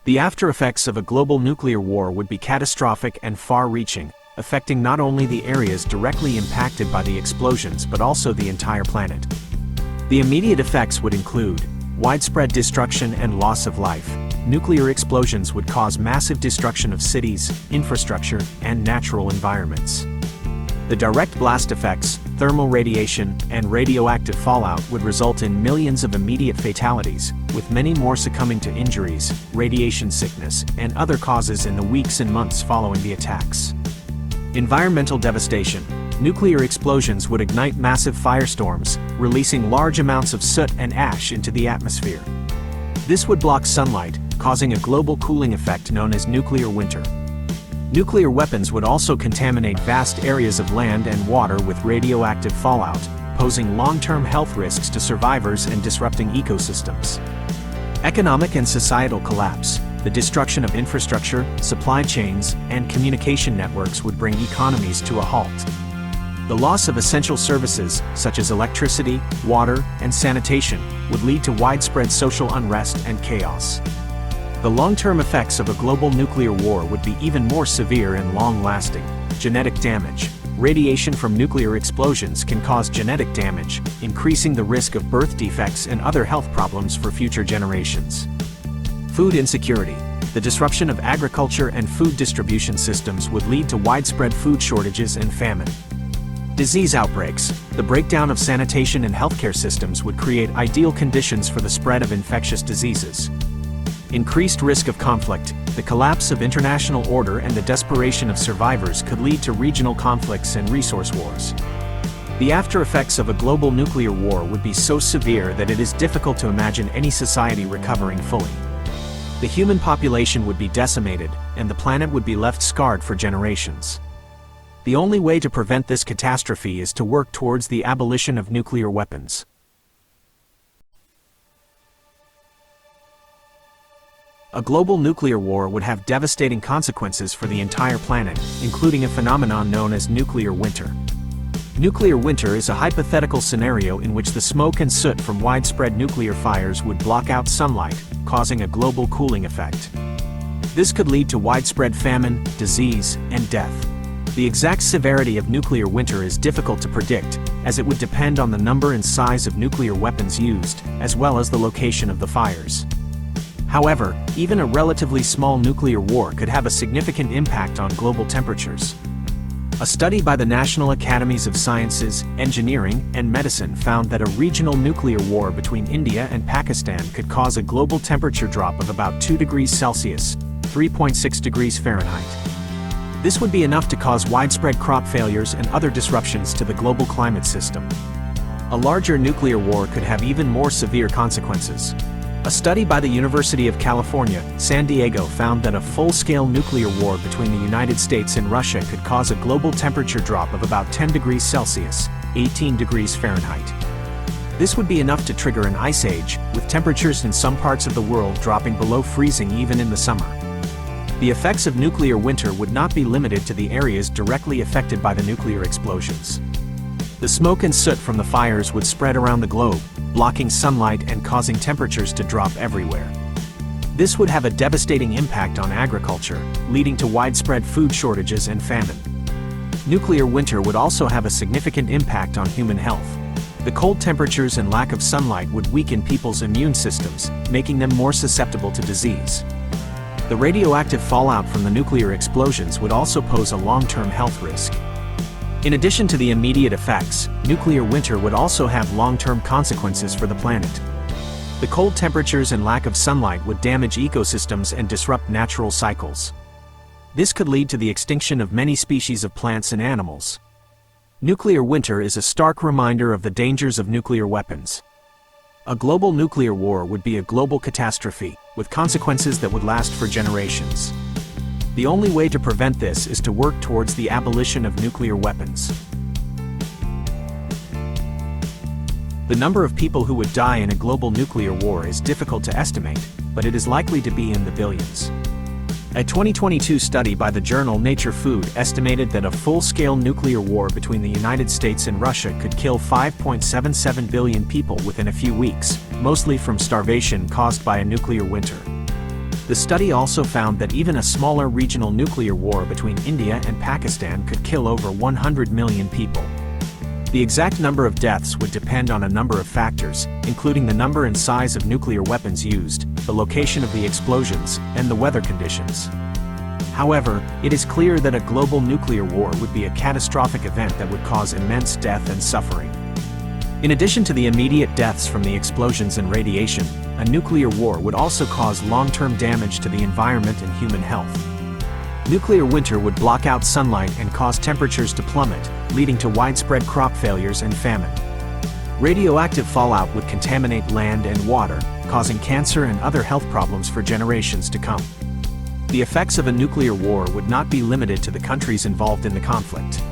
The after-effects of a global nuclear war would be catastrophic and far-reaching, affecting not only the areas directly impacted by the explosions but also the entire planet. The immediate effects would include widespread destruction and loss of life. Nuclear explosions would cause massive destruction of cities, infrastructure, and natural environments. The direct blast effects, thermal radiation, and radioactive fallout would result in millions of immediate fatalities, with many more succumbing to injuries, radiation sickness, and other causes in the weeks and months following the attacks. Environmental devastation. Nuclear explosions would ignite massive firestorms, releasing large amounts of soot and ash into the atmosphere. This would block sunlight, causing a global cooling effect known as nuclear winter. Nuclear weapons would also contaminate vast areas of land and water with radioactive fallout, posing long-term health risks to survivors and disrupting ecosystems. Economic and societal collapse. The destruction of infrastructure, supply chains, and communication networks would bring economies to a halt. The loss of essential services, such as electricity, water, and sanitation, would lead to widespread social unrest and chaos. The long-term effects of a global nuclear war would be even more severe and long-lasting. Genetic damage. Radiation from nuclear explosions can cause genetic damage, increasing the risk of birth defects and other health problems for future generations. Food insecurity. The disruption of agriculture and food distribution systems would lead to widespread food shortages and famine. Disease outbreaks. The breakdown of sanitation and healthcare systems would create ideal conditions for the spread of infectious diseases. Increased risk of conflict. The collapse of international order and the desperation of survivors could lead to regional conflicts and resource wars. The after effects of a global nuclear war would be so severe that it is difficult to imagine any society recovering fully. The human population would be decimated, and the planet would be left scarred for generations. The only way to prevent this catastrophe is to work towards the abolition of nuclear weapons. A global nuclear war would have devastating consequences for the entire planet, including a phenomenon known as nuclear winter. Nuclear winter is a hypothetical scenario in which the smoke and soot from widespread nuclear fires would block out sunlight, causing a global cooling effect. This could lead to widespread famine, disease, and death. The exact severity of nuclear winter is difficult to predict, as it would depend on the number and size of nuclear weapons used, as well as the location of the fires. However, even a relatively small nuclear war could have a significant impact on global temperatures. A study by the National Academies of Sciences, Engineering, and Medicine found that a regional nuclear war between India and Pakistan could cause a global temperature drop of about 2 degrees Celsius, 3.6 degrees Fahrenheit. This would be enough to cause widespread crop failures and other disruptions to the global climate system. A larger nuclear war could have even more severe consequences. A study by the University of California, San Diego found that a full-scale nuclear war between the United States and Russia could cause a global temperature drop of about 10 degrees Celsius, 18 degrees Fahrenheit. This would be enough to trigger an ice age, with temperatures in some parts of the world dropping below freezing even in the summer. The effects of nuclear winter would not be limited to the areas directly affected by the nuclear explosions. The smoke and soot from the fires would spread around the globe, blocking sunlight and causing temperatures to drop everywhere. This would have a devastating impact on agriculture, leading to widespread food shortages and famine. Nuclear winter would also have a significant impact on human health. The cold temperatures and lack of sunlight would weaken people's immune systems, making them more susceptible to disease. The radioactive fallout from the nuclear explosions would also pose a long-term health risk. In addition to the immediate effects, nuclear winter would also have long-term consequences for the planet. The cold temperatures and lack of sunlight would damage ecosystems and disrupt natural cycles. This could lead to the extinction of many species of plants and animals. Nuclear winter is a stark reminder of the dangers of nuclear weapons. A global nuclear war would be a global catastrophe, with consequences that would last for generations. The only way to prevent this is to work towards the abolition of nuclear weapons. The number of people who would die in a global nuclear war is difficult to estimate, but it is likely to be in the billions. A 2022 study by the journal Nature Food estimated that a full-scale nuclear war between the United States and Russia could kill 5.77 billion people within a few weeks, mostly from starvation caused by a nuclear winter. The study also found that even a smaller regional nuclear war between India and Pakistan could kill over 100 million people. The exact number of deaths would depend on a number of factors, including the number and size of nuclear weapons used, the location of the explosions, and the weather conditions. However, it is clear that a global nuclear war would be a catastrophic event that would cause immense death and suffering. In addition to the immediate deaths from the explosions and radiation, a nuclear war would also cause long-term damage to the environment and human health. Nuclear winter would block out sunlight and cause temperatures to plummet, leading to widespread crop failures and famine. Radioactive fallout would contaminate land and water, causing cancer and other health problems for generations to come. The effects of a nuclear war would not be limited to the countries involved in the conflict.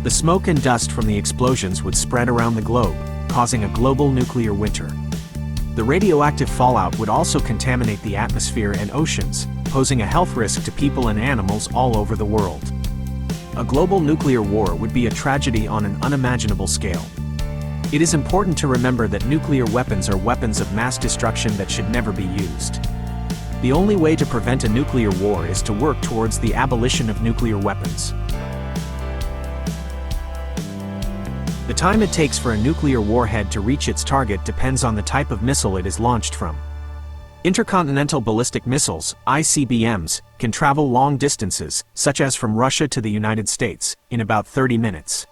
The smoke and dust from the explosions would spread around the globe, causing a global nuclear winter. The radioactive fallout would also contaminate the atmosphere and oceans, posing a health risk to people and animals all over the world. A global nuclear war would be a tragedy on an unimaginable scale. It is important to remember that nuclear weapons are weapons of mass destruction that should never be used. The only way to prevent a nuclear war is to work towards the abolition of nuclear weapons. The time it takes for a nuclear warhead to reach its target depends on the type of missile it is launched from. Intercontinental ballistic missiles, ICBMs, can travel long distances, such as from Russia to the United States, in about 30 minutes.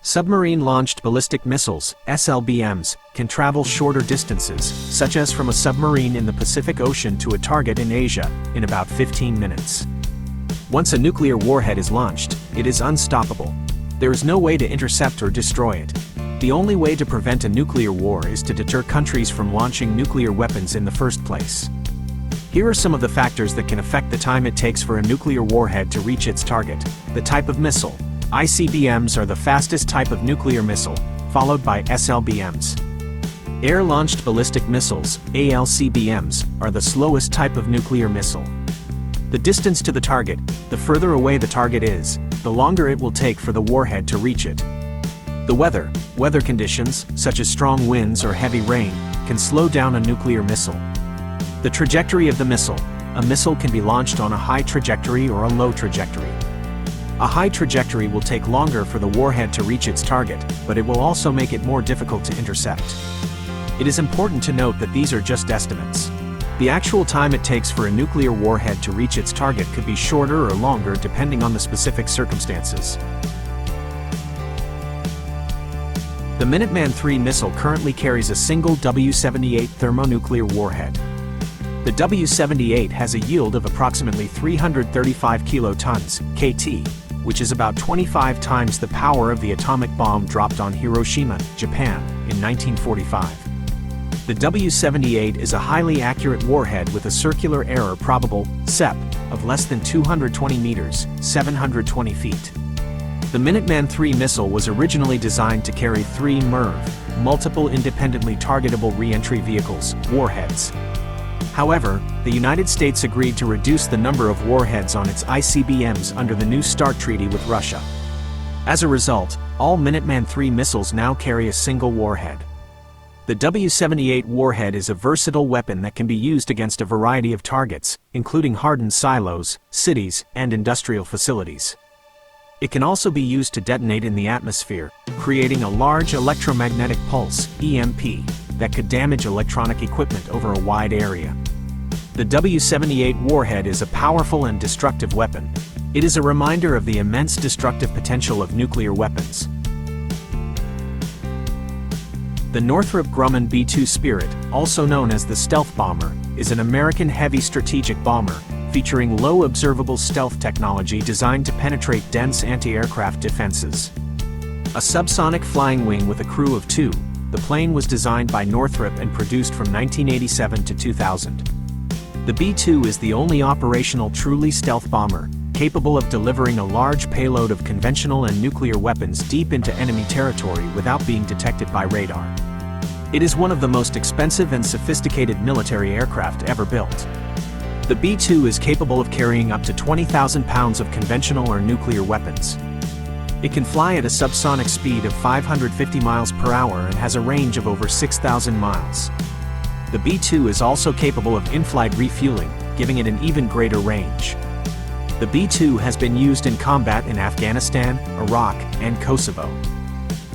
Submarine-launched ballistic missiles, SLBMs, can travel shorter distances, such as from a submarine in the Pacific Ocean to a target in Asia, in about 15 minutes. Once a nuclear warhead is launched, it is unstoppable. There is no way to intercept or destroy it. The only way to prevent a nuclear war is to deter countries from launching nuclear weapons in the first place. Here are some of the factors that can affect the time it takes for a nuclear warhead to reach its target. The type of missile. ICBMs are the fastest type of nuclear missile, followed by SLBMs. Air-launched ballistic missiles, ALCBMs, are the slowest type of nuclear missile. The distance to the target, the further away the target is, the longer it will take for the warhead to reach it. The weather conditions, such as strong winds or heavy rain, can slow down a nuclear missile. The trajectory of the missile. A missile can be launched on a high trajectory or a low trajectory. A high trajectory will take longer for the warhead to reach its target, but it will also make it more difficult to intercept. It is important to note that these are just estimates. The actual time it takes for a nuclear warhead to reach its target could be shorter or longer depending on the specific circumstances. The Minuteman III missile currently carries a single W-78 thermonuclear warhead. The W-78 has a yield of approximately 335 kilotons, KT, which is about 25 times the power of the atomic bomb dropped on Hiroshima, Japan, in 1945. The W-78 is a highly accurate warhead with a circular error probable, CEP, of less than 220 meters, 720 feet. The Minuteman III missile was originally designed to carry 3 MIRV, multiple independently targetable re-entry vehicles, warheads. However, the United States agreed to reduce the number of warheads on its ICBMs under the New START treaty with Russia. As a result, all Minuteman III missiles now carry a single warhead. The W-78 warhead is a versatile weapon that can be used against a variety of targets, including hardened silos, cities, and industrial facilities. It can also be used to detonate in the atmosphere, creating a large electromagnetic pulse, EMP, that could damage electronic equipment over a wide area. The W-78 warhead is a powerful and destructive weapon. It is a reminder of the immense destructive potential of nuclear weapons. The Northrop Grumman B-2 Spirit, also known as the stealth bomber, is an American heavy strategic bomber, featuring low observable stealth technology designed to penetrate dense anti-aircraft defenses. A subsonic flying wing with a crew of 2, the plane was designed by Northrop and produced from 1987 to 2000. The B-2 is the only operational truly stealth bomber, capable of delivering a large payload of conventional and nuclear weapons deep into enemy territory without being detected by radar. It is one of the most expensive and sophisticated military aircraft ever built. The B-2 is capable of carrying up to 20,000 pounds of conventional or nuclear weapons. It can fly at a subsonic speed of 550 miles per hour and has a range of over 6,000 miles. The B-2 is also capable of in-flight refueling, giving it an even greater range. The B-2 has been used in combat in Afghanistan, Iraq, and Kosovo.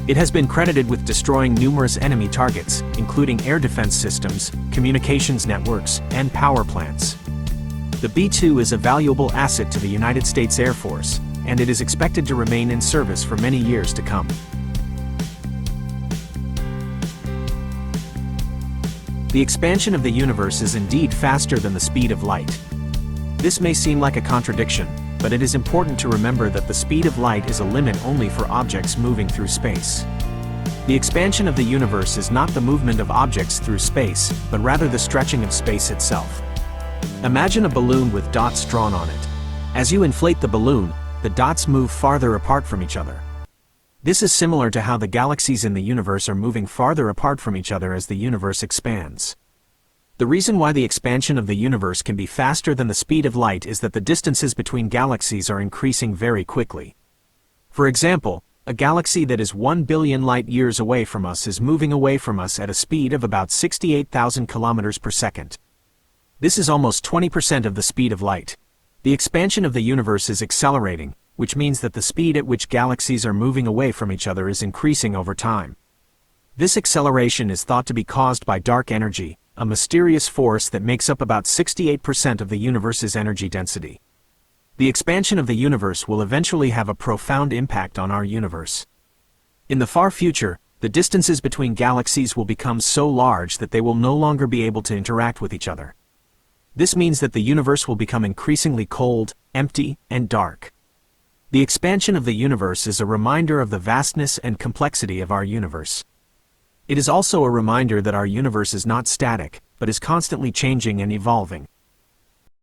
It has been credited with destroying numerous enemy targets, including air defense systems, communications networks, and power plants. The B-2 is a valuable asset to the United States Air Force, and it is expected to remain in service for many years to come. The expansion of the universe is indeed faster than the speed of light. This may seem like a contradiction, but it is important to remember that the speed of light is a limit only for objects moving through space. The expansion of the universe is not the movement of objects through space, but rather the stretching of space itself. Imagine a balloon with dots drawn on it. As you inflate the balloon, the dots move farther apart from each other. This is similar to how the galaxies in the universe are moving farther apart from each other as the universe expands. The reason why the expansion of the universe can be faster than the speed of light is that the distances between galaxies are increasing very quickly. For example, a galaxy that is 1 billion light-years away from us is moving away from us at a speed of about 68,000 kilometers per second. This is almost 20% of the speed of light. The expansion of the universe is accelerating, which means that the speed at which galaxies are moving away from each other is increasing over time. This acceleration is thought to be caused by dark energy, a mysterious force that makes up about 68% of the universe's energy density. The expansion of the universe will eventually have a profound impact on our universe. In the far future, the distances between galaxies will become so large that they will no longer be able to interact with each other. This means that the universe will become increasingly cold, empty, and dark. The expansion of the universe is a reminder of the vastness and complexity of our universe. It is also a reminder that our universe is not static, but is constantly changing and evolving.